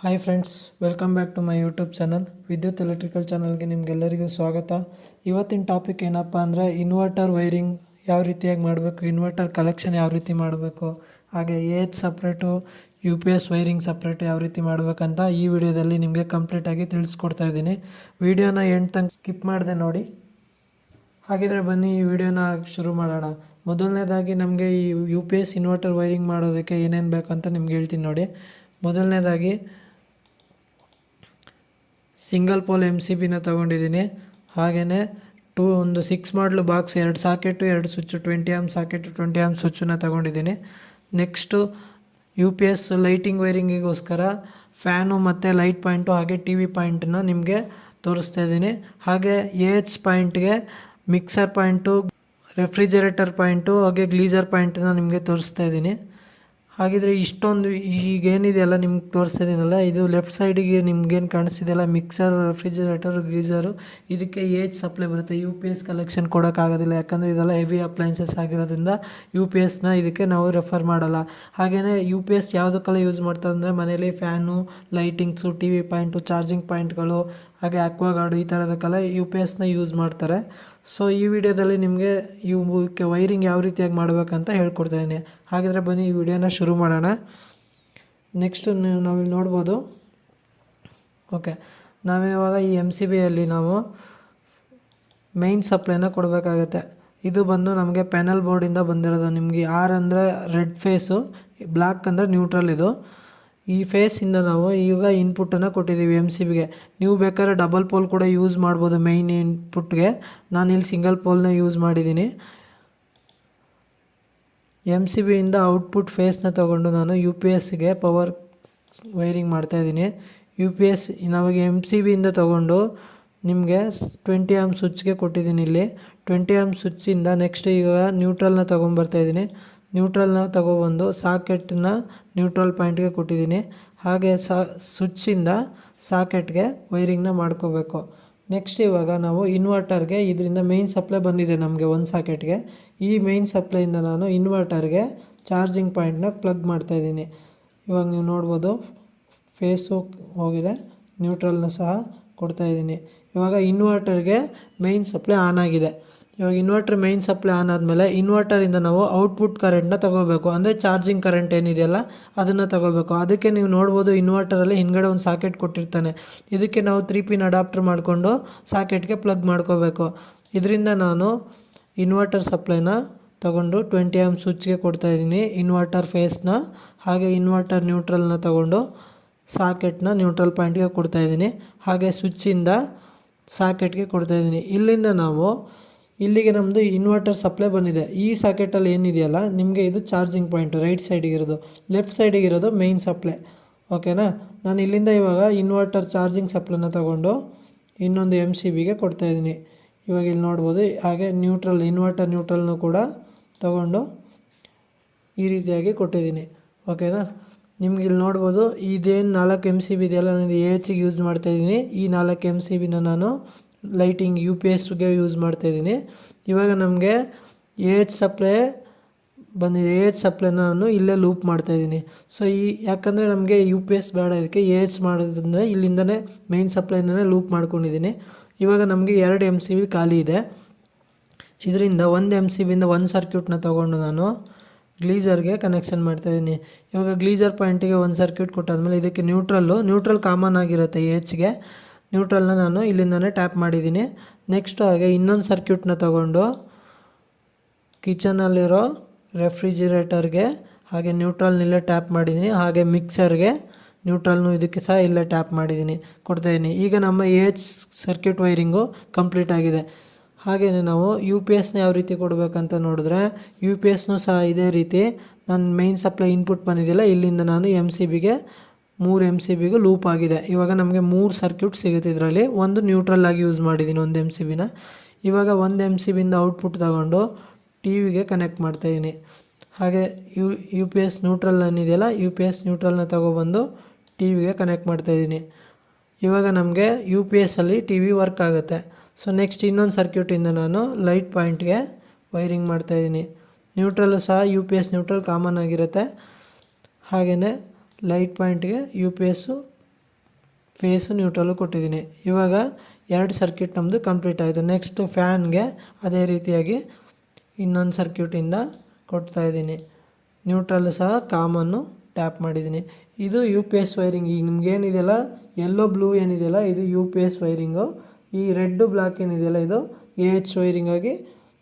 Hi friends, welcome back to my YouTube channel Vidyut Electrical ಚಾನಲ್ಗೆ ನಿಮಗೆಲ್ಲರಿಗೂ ಸ್ವಾಗತ. ಇವತ್ತಿನ ಟಾಪಿಕ್ ಏನಪ್ಪ ಅಂದರೆ ಇನ್ವರ್ಟರ್ ವೈರಿಂಗ್ ಯಾವ ರೀತಿಯಾಗಿ ಮಾಡಬೇಕು, ಇನ್ವರ್ಟರ್ ಕಲೆಕ್ಷನ್ ಯಾವ ರೀತಿ ಮಾಡಬೇಕು, ಹಾಗೆ ಏಜ್ separate U P S wiring separate ಯಾವ ರೀತಿ ಮಾಡಬೇಕಂತ ಈ ವಿಡಿಯೋದಲ್ಲಿ ನಿಮಗೆ ಕಂಪ್ಲೀಟಾಗಿ ತಿಳಿಸ್ಕೊಡ್ತಾ ಇದ್ದೀನಿ. ವಿಡಿಯೋನ ಎಂಡ್ ತನಕ ಸ್ಕಿಪ್ ಮಾಡದೆ ನೋಡಿ. ಹಾಗಿದ್ರೆ ಬನ್ನಿ ಈ ವಿಡಿಯೋನ ಶುರು ಮಾಡೋಣ. ಮೊದಲನೇದಾಗಿ ನಮಗೆ ಈ U P S inverter wiring ಮಾಡೋದಕ್ಕೆ ಏನೇನು ಬೇಕಂತ ನಿಮ್ಗೆ ಹೇಳ್ತೀನಿ ನೋಡಿ. ಮೊದಲನೇದಾಗಿ ಸಿಂಗಲ್ ಪೋಲ್ ಎಮ್ ಸಿ ಬಿನ ತೊಗೊಂಡಿದ್ದೀನಿ. ಹಾಗೆಯೇ ಒಂದು 6 ಮಾಡಲು box 2 socket 2 switch 20 amp socket 20 amp ಸ್ವಿಚ್ಚನ್ನ ತೊಗೊಂಡಿದ್ದೀನಿ. Next U P S lighting ವೈರಿಂಗಿಗೋಸ್ಕರ ಫ್ಯಾನು ಮತ್ತು ಲೈಟ್ ಪಾಯಿಂಟು ಹಾಗೆ ಟಿ ವಿ ಪಾಯಿಂಟನ್ನ ನಿಮಗೆ ತೋರಿಸ್ತಾ ಇದ್ದೀನಿ. ಹಾಗೆ ಎ ಎಚ್ ಪಾಯಿಂಟ್ಗೆ ಮಿಕ್ಸರ್ ಪಾಯಿಂಟು, ರೆಫ್ರಿಜರೇಟರ್ ಪಾಯಿಂಟು ಹಾಗೆ ಗ್ಲೀಸರ್ ಪಾಯಿಂಟನ್ನ ನಿಮಗೆ ತೋರಿಸ್ತಾ ಇದ್ದೀನಿ. ಹಾಗಿದ್ರೆ ಇಷ್ಟೊಂದು ಈಗೇನಿದೆಯಲ್ಲ ನಿಮ್ಗೆ ತೋರಿಸ್ತಾ ಇದ್ದೀನಲ್ಲ, ಇದು ಲೆಫ್ಟ್ ಸೈಡಿಗೆ ನಿಮ್ಗೇನು ಕಾಣಿಸ್ತಿದೆಯಲ್ಲ ಮಿಕ್ಸರ್, ರೆಫ್ರಿಜರೇಟರ್, ಗೀಸರು, ಇದಕ್ಕೆ ಏಜ್ ಸಪ್ಲೈ ಬರುತ್ತೆ. ಯು ಪಿ ಎಸ್ ಕಲೆಕ್ಷನ್ ಕೊಡೋಕ್ಕಾಗೋದಿಲ್ಲ, ಯಾಕಂದರೆ ಇದೆಲ್ಲ ಹೆವಿ ಅಪ್ಲೈನ್ಸಸ್ ಆಗಿರೋದ್ರಿಂದ ಯು ಪಿ ಎಸ್ನ ಇದಕ್ಕೆ ನಾವು ರೆಫರ್ ಮಾಡಲ್ಲ. ಹಾಗೆಯೇ ಯು ಪಿ ಎಸ್ ಯಾವುದಕ್ಕೆಲ್ಲ ಯೂಸ್ ಮಾಡ್ತಾರೆ ಅಂದರೆ ಮನೇಲಿ fan, lightings, T V point, charging ಪಾಯಿಂಟ್ಗಳು ಹಾಗೆ ಅಕ್ವಾಗಾರ್ಡು ಈ ಥರದಕ್ಕೆಲ್ಲ ಯು ಪಿ ಎಸ್ನ ಯೂಸ್ ಮಾಡ್ತಾರೆ. ಸೊ ಈ ವಿಡಿಯೋದಲ್ಲಿ ನಿಮಗೆ ಇವಕ್ಕೆ ವೈರಿಂಗ್ ಯಾವ ರೀತಿಯಾಗಿ ಮಾಡಬೇಕಂತ ಹೇಳ್ಕೊಡ್ತಾಯಿದ್ದೀನಿ. ಹಾಗಿದ್ರೆ ಬನ್ನಿ ಈ ವಿಡಿಯೋನ ಶುರು ಮಾಡೋಣ. ನೆಕ್ಸ್ಟು ನಾವಿಲ್ಲಿ ನೋಡ್ಬೋದು. ಓಕೆ, ನಾವಿವಾಗ ಈ ಎಮ್ ಸಿ ಬಿಯಲ್ಲಿ ನಾವು ಮೈನ್ ಸಪ್ಲೈನ ಕೊಡಬೇಕಾಗತ್ತೆ. ಇದು ಬಂದು ನಮಗೆ ಪ್ಯಾನಲ್ ಬೋರ್ಡಿಂದ ಬಂದಿರೋದು. ನಿಮಗೆ ಆರ್ ಅಂದರೆ ರೆಡ್ ಫೇಸು, ಬ್ಲ್ಯಾಕ್ ಅಂದರೆ ನ್ಯೂಟ್ರಲ್. ಇದು ಈ ಫೇಸಿಂದ ನಾವು ಈಗ ಇನ್ಪುಟ್ಟನ್ನು ಕೊಟ್ಟಿದ್ದೀವಿ ಎಮ್ ಸಿ ಬಿಗೆ. ನೀವು ಬೇಕಾದ್ರೆ ಡಬಲ್ ಪೋಲ್ ಕೂಡ ಯೂಸ್ ಮಾಡ್ಬೋದು ಮೈನ್ ಇನ್ಪುಟ್ಗೆ. ನಾನಿಲ್ಲಿ ಸಿಂಗಲ್ ಪೋಲ್ನ ಯೂಸ್ ಮಾಡಿದ್ದೀನಿ. ಎಮ್ ಸಿ ಬಿಯಿಂದ ಔಟ್ಪುಟ್ ಫೇಸ್ನ ತೊಗೊಂಡು ನಾನು ಯು ಪಿ ಎಸ್ಗೆ ಪವರ್ ವೈರಿಂಗ್ ಮಾಡ್ತಾಯಿದ್ದೀನಿ. ಯು ಪಿ ಎಸ್ ನಾವಾಗ ಎಮ್ ಸಿ ಬಿಯಿಂದ ತೊಗೊಂಡು ನಿಮಗೆ 20 ಆಮ್ ಸ್ವಿಚ್ಗೆ ಕೊಟ್ಟಿದ್ದೀನಿ. ಇಲ್ಲಿ 20 ಆಮ್ ಸ್ವಿಚ್ಚಿಂದ ನೆಕ್ಸ್ಟ್ ಈಗ ನ್ಯೂಟ್ರಲ್ನ ತೊಗೊಂಬರ್ತಾಯಿದ್ದೀನಿ. ನ್ಯೂಟ್ರಲ್ನ ತೊಗೊಬಂದು ಸಾಕೆಟನ್ನ ನ್ಯೂಟ್ರಲ್ ಪಾಯಿಂಟ್ಗೆ ಕೊಟ್ಟಿದ್ದೀನಿ. ಹಾಗೆ ಸ್ವಿಚ್ಚಿಂದ ಸಾಕೆಟ್ಗೆ ವೈರಿಂಗ್ನ ಮಾಡ್ಕೋಬೇಕು. ನೆಕ್ಸ್ಟ್ ಇವಾಗ ನಾವು ಇನ್ವರ್ಟರ್ಗೆ, ಇದರಿಂದ ಮೇಯ್ನ್ ಸಪ್ಲೈ ಬಂದಿದೆ ನಮಗೆ ಒಂದು ಸಾಕೆಟ್ಗೆ. ಈ ಮೇಯ್ನ್ ಸಪ್ಲೈಯಿಂದ ನಾನು ಇನ್ವರ್ಟರ್ಗೆ ಚಾರ್ಜಿಂಗ್ ಪಾಯಿಂಟ್ನ ಪ್ಲಗ್ ಮಾಡ್ತಾಯಿದ್ದೀನಿ. ಇವಾಗ ನೀವು ನೋಡ್ಬೋದು ಫೇಸು ಹೋಗಿದೆ, ನ್ಯೂಟ್ರಲ್ನ ಸಹ ಕೊಡ್ತಾಯಿದ್ದೀನಿ. ಇವಾಗ ಇನ್ವರ್ಟರ್ಗೆ ಮೇಯ್ನ್ ಸಪ್ಲೈ ಆನ್ ಆಗಿದೆ. ಇವಾಗ ಇನ್ವರ್ಟರ್ ಮೇಯ್ನ್ ಸಪ್ಲೈ ಆನ್ ಆದಮೇಲೆ ಇನ್ವರ್ಟರಿಂದ ನಾವು ಔಟ್ಪುಟ್ ಕರೆಂಟ್ನ ತೊಗೋಬೇಕು. ಅಂದರೆ ಚಾರ್ಜಿಂಗ್ ಕರೆಂಟ್ ಏನಿದೆಯಲ್ಲ ಅದನ್ನು ತೊಗೋಬೇಕು. ಅದಕ್ಕೆ ನೀವು ನೋಡ್ಬೋದು ಇನ್ವರ್ಟರಲ್ಲಿ ಹಿಂದ್ಗಡೆ ಒಂದು ಸಾಕೆಟ್ ಕೊಟ್ಟಿರ್ತಾನೆ. ಇದಕ್ಕೆ ನಾವು 3 ಪಿನ್ ಅಡಾಪ್ಟರ್ ಮಾಡಿಕೊಂಡು ಸಾಕೆಟ್ಗೆ ಪ್ಲಗ್ ಮಾಡ್ಕೋಬೇಕು. ಇದರಿಂದ ನಾನು ಇನ್ವರ್ಟರ್ ಸಪ್ಲೈನ ತೊಗೊಂಡು 20 ಆಮ್ ಸ್ವಿಚ್ಗೆ ಕೊಡ್ತಾಯಿದ್ದೀನಿ ಇನ್ವರ್ಟರ್ ಫೇಸ್ನ. ಹಾಗೆ ಇನ್ವರ್ಟರ್ ನ್ಯೂಟ್ರಲ್ನ ತೊಗೊಂಡು ಸಾಕೆಟ್ನ ನ್ಯೂಟ್ರಲ್ ಪಾಯಿಂಟ್ಗೆ ಕೊಡ್ತಾಯಿದ್ದೀನಿ. ಹಾಗೆ ಸ್ವಿಚ್ಚಿಂದ ಸಾಕೆಟ್ಗೆ ಕೊಡ್ತಾಯಿದ್ದೀನಿ. ಇಲ್ಲಿಂದ ನಾವು ಇಲ್ಲಿಗೆ ನಮ್ಮದು ಇನ್ವರ್ಟರ್ ಸಪ್ಲೈ ಬಂದಿದೆ. ಈ ಸಾಕೆಟಲ್ಲಿ ಏನಿದೆಯಲ್ಲ ನಿಮಗೆ ಇದು ಚಾರ್ಜಿಂಗ್ ಪಾಯಿಂಟು, ರೈಟ್ ಸೈಡಿಗಿರೋದು. ಲೆಫ್ಟ್ ಸೈಡಿಗಿರೋದು ಮೇಯ್ನ್ ಸಪ್ಲೈ. ಓಕೆನಾ. ನಾನು ಇಲ್ಲಿಂದ ಇವಾಗ ಇನ್ವರ್ಟರ್ ಚಾರ್ಜಿಂಗ್ ಸಪ್ಲೈನ ತೊಗೊಂಡು ಇನ್ನೊಂದು ಎಮ್ ಸಿ ಬಿಗೆ ಕೊಡ್ತಾಯಿದ್ದೀನಿ. ಇವಾಗ ಇಲ್ಲಿ ನೋಡ್ಬೋದು. ಹಾಗೆ ಇನ್ವರ್ಟರ್ ನ್ಯೂಟ್ರಲ್ನು ಕೂಡ ತೊಗೊಂಡು ಈ ರೀತಿಯಾಗಿ ಕೊಟ್ಟಿದ್ದೀನಿ. ಓಕೆನಾ. ನಿಮ್ಗೆ ಇಲ್ಲಿ ನೋಡ್ಬೋದು ಇದೇನು 4 ಎಮ್ ಸಿ ಬಿ ಇದೆಯಲ್ಲ, ನಾನು ಎ ಎಚ್ಗೆ ಯೂಸ್ ಮಾಡ್ತಾಯಿದ್ದೀನಿ. ಈ 4 ಎಮ್ ಸಿ ಬಿನ ನಾನು ಲೈಟಿಂಗ್ ಯು ಪಿ ಎಸ್ಗೆ ಯೂಸ್ ಮಾಡ್ತಾಯಿದ್ದೀನಿ. ಇವಾಗ ನಮಗೆ ಎ ಎಚ್ ಸಪ್ಲೈ ಬಂದಿದೆ. ಎ ಎಚ್ ಸಪ್ಲೈನ ನಾನು ಇಲ್ಲೇ ಲೂಪ್ ಮಾಡ್ತಾಯಿದ್ದೀನಿ. ಸೊ ಯಾಕಂದರೆ ನಮಗೆ ಯು ಪಿ ಎಸ್ ಬೇಡ, ಇದಕ್ಕೆ ಎ ಎಚ್ ಮಾಡೋದ್ರಿಂದ ಇಲ್ಲಿಂದನೇ ಮೇಯ್ನ್ ಸಪ್ಲೈಯಿಂದನೇ ಲೂಪ್ ಮಾಡ್ಕೊಂಡಿದ್ದೀನಿ. ಇವಾಗ ನಮಗೆ 2 ಎಮ್ ಸಿ ಬಿ ಖಾಲಿ ಇದೆ. ಇದರಿಂದ 1 ಎಮ್ ಸಿ ಬಿಯಿಂದ 1 ಸರ್ಕ್ಯೂಟ್ನ ತೊಗೊಂಡು ನಾನು ಗ್ಲೀಸರ್ಗೆ ಕನೆಕ್ಷನ್ ಮಾಡ್ತಾಯಿದ್ದೀನಿ. ಇವಾಗ ಗ್ಲೀಸರ್ ಪಾಯಿಂಟಿಗೆ 1 ಸರ್ಕ್ಯೂಟ್ ಕೊಟ್ಟಾದ್ಮೇಲೆ ಇದಕ್ಕೆ ನ್ಯೂಟ್ರಲ್ ಕಾಮನ್ ಆಗಿರುತ್ತೆ ಎ ಎಚ್ಗೆ. ನ್ಯೂಟ್ರಲ್ನ ನಾನು ಇಲ್ಲಿಂದನೇ ಟ್ಯಾಪ್ ಮಾಡಿದ್ದೀನಿ. ನೆಕ್ಸ್ಟು ಹಾಗೆ ಇನ್ನೊಂದು ಸರ್ಕ್ಯೂಟ್ನ ತೊಗೊಂಡು ಕಿಚನಲ್ಲಿರೋ ರೆಫ್ರಿಜಿರೇಟರ್ಗೆ ಹಾಗೆ ನ್ಯೂಟ್ರಲ್ನಿಲ್ಲೇ ಟ್ಯಾಪ್ ಮಾಡಿದ್ದೀನಿ. ಹಾಗೆ ಮಿಕ್ಸರ್ಗೆ ನ್ಯೂಟ್ರಲ್ನು ಇದಕ್ಕೆ ಸಹ ಇಲ್ಲೇ ಟ್ಯಾಪ್ ಮಾಡಿದ್ದೀನಿ, ಕೊಡ್ತಾಯಿದ್ದೀನಿ. ಈಗ ನಮ್ಮ A H circuit wiring complete ಆಗಿದೆ. ಹಾಗೆಯೇ ನಾವು ಯು ಪಿ ಎಸ್ನ ಯಾವ ರೀತಿ ಕೊಡಬೇಕಂತ ನೋಡಿದ್ರೆ, ಯು ಪಿ ಎಸ್ನೂ ಸಹ ಇದೇ ರೀತಿ ನನ್ನ ಮೇಯ್ನ್ ಸಪ್ಲೈ ಇನ್ಪುಟ್ ಬಂದಿದೆಯಲ್ಲ, ಇಲ್ಲಿಂದ ನಾನು ಎಮ್ ಸಿ ಬಿಗೆ 3 ಎಮ್ ಸಿ ಬಿಗೂ ಲೂಪ್ ಆಗಿದೆ. ಇವಾಗ ನಮಗೆ 3 ಸರ್ಕ್ಯೂಟ್ ಸಿಗುತ್ತೆ. ಇದರಲ್ಲಿ ಒಂದು ನ್ಯೂಟ್ರಲ್ ಆಗಿ ಯೂಸ್ ಮಾಡಿದ್ದೀನಿ 1 ಎಮ್ ಸಿ ಬಿನ. ಇವಾಗ 1 ಎಮ್ ಸಿ ಬಿಯಿಂದ ಔಟ್ಪುಟ್ ತಗೊಂಡು ಟಿ ವಿಗೆ ಕನೆಕ್ಟ್ ಮಾಡ್ತಾಯಿದ್ದೀನಿ. ಹಾಗೆ ಯು ಪಿ ಎಸ್ ನ್ಯೂಟ್ರಲ್ ಏನಿದೆಯಲ್ಲ, ಯು ಪಿ ಎಸ್ ನ್ಯೂಟ್ರಲ್ನ ತೊಗೊಬಂದು ಟಿ ವಿಗೆ ಕನೆಕ್ಟ್ ಮಾಡ್ತಾಯಿದ್ದೀನಿ. ಇವಾಗ ನಮಗೆ ಯು ಪಿ ಎಸ್ಸಲ್ಲಿ ಟಿ ವಿ ವರ್ಕ್ ಆಗುತ್ತೆ. ಸೊ ನೆಕ್ಸ್ಟ್ ಇನ್ನೊಂದು ಸರ್ಕ್ಯೂಟಿಂದ ನಾನು ಲೈಟ್ ಪಾಯಿಂಟ್ಗೆ ವೈರಿಂಗ್ ಮಾಡ್ತಾಯಿದ್ದೀನಿ. ನ್ಯೂಟ್ರಲ್ಲು ಸಹ U P S neutral common ಆಗಿರುತ್ತೆ. ಹಾಗೆಯೇ ಲೈಟ್ ಪಾಯಿಂಟ್ಗೆ U P S phase neutral ಕೊಟ್ಟಿದ್ದೀನಿ. ಇವಾಗ 2 ಸರ್ಕ್ಯೂಟ್ ನಮ್ಮದು ಕಂಪ್ಲೀಟ್ ಆಯಿತು. ನೆಕ್ಸ್ಟು ಫ್ಯಾನ್ಗೆ ಅದೇ ರೀತಿಯಾಗಿ ಇನ್ನೊಂದು ಸರ್ಕ್ಯೂಟಿಂದ ಕೊಡ್ತಾಯಿದ್ದೀನಿ. ನ್ಯೂಟ್ರಲ್ಲು ಸಹ ಕಾಮನ್ನು ಟ್ಯಾಪ್ ಮಾಡಿದ್ದೀನಿ. ಇದು ಯು ಪಿ ಎಸ್ ವೈರಿಂಗ್. ಈಗ ನಿಮ್ಗೇನಿದೆಯಲ್ಲ ಯೆಲ್ಲೋ ಬ್ಲೂ ಏನಿದೆಯಲ್ಲ ಇದು ಯು ಪಿ ಎಸ್ ವೈರಿಂಗು. ಈ ರೆಡ್ಡು ಬ್ಲ್ಯಾಕ್ ಏನಿದೆಯಲ್ಲ ಇದು ಎ ಎಚ್ ವೈರಿಂಗಾಗಿ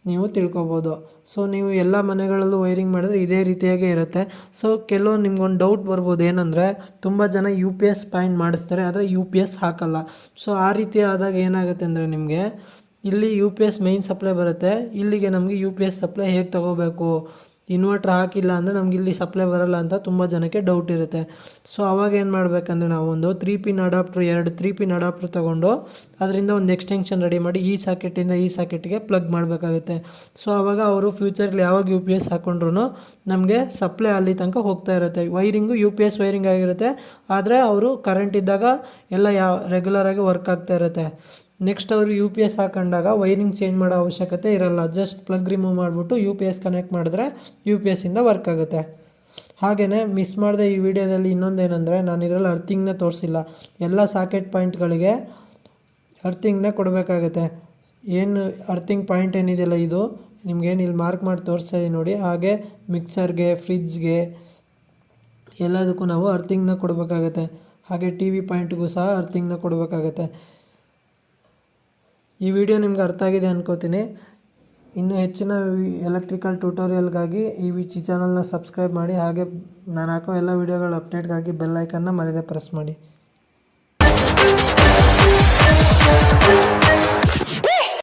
ನೀವು ತಿಳ್ಕೊಬೋದು. ಸೊ ನೀವು ಎಲ್ಲ ಮನೆಗಳಲ್ಲೂ ವೈರಿಂಗ್ ಮಾಡಿದ್ರೆ ಇದೇ ರೀತಿಯಾಗೇ ಇರುತ್ತೆ. ಸೊ ಕೆಲವು ನಿಮ್ಗೊಂದು ಡೌಟ್ ಬರ್ಬೋದು, ಏನಂದರೆ ತುಂಬ ಜನ ಯು ಪಿ ಎಸ್ ಪಾಯಿಂಟ್ ಮಾಡಿಸ್ತಾರೆ ಆದರೆ ಯು ಪಿ ಎಸ್ ಹಾಕಲ್ಲ. ಸೊ ಆ ರೀತಿ ಆದಾಗ ಏನಾಗುತ್ತೆ ಅಂದರೆ ನಿಮಗೆ ಇಲ್ಲಿ U P S main supply ಬರುತ್ತೆ, ಇಲ್ಲಿಗೆ ನಮಗೆ ಯು ಪಿ ಎಸ್ ಸಪ್ಲೈ ಹೇಗೆ ತೊಗೋಬೇಕು, ಇನ್ವರ್ಟ್ರ್ ಹಾಕಿಲ್ಲ ಅಂದರೆ ನಮ್ಗೆ ಇಲ್ಲಿ ಸಪ್ಲೈ ಬರೋಲ್ಲ ಅಂತ ತುಂಬ ಜನಕ್ಕೆ ಡೌಟ್ ಇರುತ್ತೆ. ಸೊ ಅವಾಗ ಏನು ಮಾಡಬೇಕಂದ್ರೆ ನಾವು ಒಂದು 3 ಪಿನ್ ಅಡಾಪ್ಟ್ರ್ 3 ಪಿನ್ ಅಡಾಪ್ಟ್ರ್ ತೊಗೊಂಡು ಅದರಿಂದ ಒಂದು ಎಕ್ಸ್ಟೆನ್ಷನ್ ರೆಡಿ ಮಾಡಿ ಈ ಸಾಕೆಟಿಂದ ಈ ಸಾಕೆಟ್ಗೆ ಪ್ಲಗ್ ಮಾಡಬೇಕಾಗುತ್ತೆ. ಸೊ ಆವಾಗ ಅವರು ಫ್ಯೂಚರ್ಲಿ ಯಾವಾಗ ಯು ಪಿ ಎಸ್ ಹಾಕ್ಕೊಂಡ್ರು ನಮಗೆ ಸಪ್ಲೈ ಅಲ್ಲಿ ತನಕ ಹೋಗ್ತಾ ಇರುತ್ತೆ. Wiring U P S wiring ಆಗಿರುತ್ತೆ, ಆದರೆ ಅವರು ಕರೆಂಟ್ ಇದ್ದಾಗ ಎಲ್ಲ ರೆಗ್ಯುಲರಾಗಿ ವರ್ಕ್ ಆಗ್ತಾ ಇರುತ್ತೆ. ನೆಕ್ಸ್ಟ್ ಅವರು ಯು ಪಿ ಎಸ್ ಹಾಕೊಂಡಾಗ ವೈರಿಂಗ್ ಚೇಂಜ್ ಮಾಡೋ ಅವಶ್ಯಕತೆ ಇರಲ್ಲ. ಜಸ್ಟ್ ಪ್ಲಗ್ ರಿಮೂವ್ ಮಾಡಿಬಿಟ್ಟು ಯು ಪಿ ಎಸ್ ಕನೆಕ್ಟ್ ಮಾಡಿದ್ರೆ ಯು ಪಿ ಎಸ್ಸಿಂದ ವರ್ಕ್ ಆಗುತ್ತೆ. ಹಾಗೆಯೇ ಮಿಸ್ ಮಾಡಿದೆ ಈ ವಿಡಿಯೋದಲ್ಲಿ ಇನ್ನೊಂದೇನೆಂದರೆ, ನಾನು ಇದರಲ್ಲಿ ಅರ್ಥಿಂಗ್ನ ತೋರಿಸಿಲ್ಲ. ಎಲ್ಲ ಸಾಕೆಟ್ ಪಾಯಿಂಟ್ಗಳಿಗೆ ಅರ್ಥಿಂಗ್ನ ಕೊಡಬೇಕಾಗುತ್ತೆ. ಏನು ಅರ್ಥಿಂಗ್ ಪಾಯಿಂಟ್ ಏನಿದೆಯಲ್ಲ ಇದು ನಿಮ್ಗೇನು ಇಲ್ಲಿ ಮಾರ್ಕ್ ಮಾಡಿ ತೋರಿಸ್ತಾ ಇದ್ದೀನಿ ನೋಡಿ. ಹಾಗೆ ಮಿಕ್ಸರ್ಗೆ, ಫ್ರಿಜ್ಗೆ ಎಲ್ಲದಕ್ಕೂ ನಾವು ಅರ್ಥಿಂಗ್ನ ಕೊಡಬೇಕಾಗುತ್ತೆ. ಹಾಗೆ ಟಿ ವಿ ಪಾಯಿಂಟ್ಗೂ ಸಹ ಅರ್ಥಿಂಗ್ನ ಕೊಡಬೇಕಾಗತ್ತೆ. ಈ ವಿಡಿಯೋ ನಿಮ್ಗೆ ಅರ್ಥ ಆಗಿದೆ ಅನ್ಕೋತೀನಿ. ಇನ್ನೂ ಹೆಚ್ಚಿನ ಎಲೆಕ್ಟ್ರಿಕಲ್ ಟ್ಯೂಟೋರಿಯಲ್ಗಾಗಿ ಈ ಚಾನಲ್ನ ಸಬ್ಸ್ಕ್ರೈಬ್ ಮಾಡಿ. ಹಾಗೆ ನಾನು ಹಾಕೋ ಎಲ್ಲ ವೀಡಿಯೋಗಳ ಅಪ್ಡೇಟ್ಗಾಗಿ ಬೆಲ್ ಐಕನ್ನ ಮರೆಯದೆ ಪ್ರೆಸ್ ಮಾಡಿ.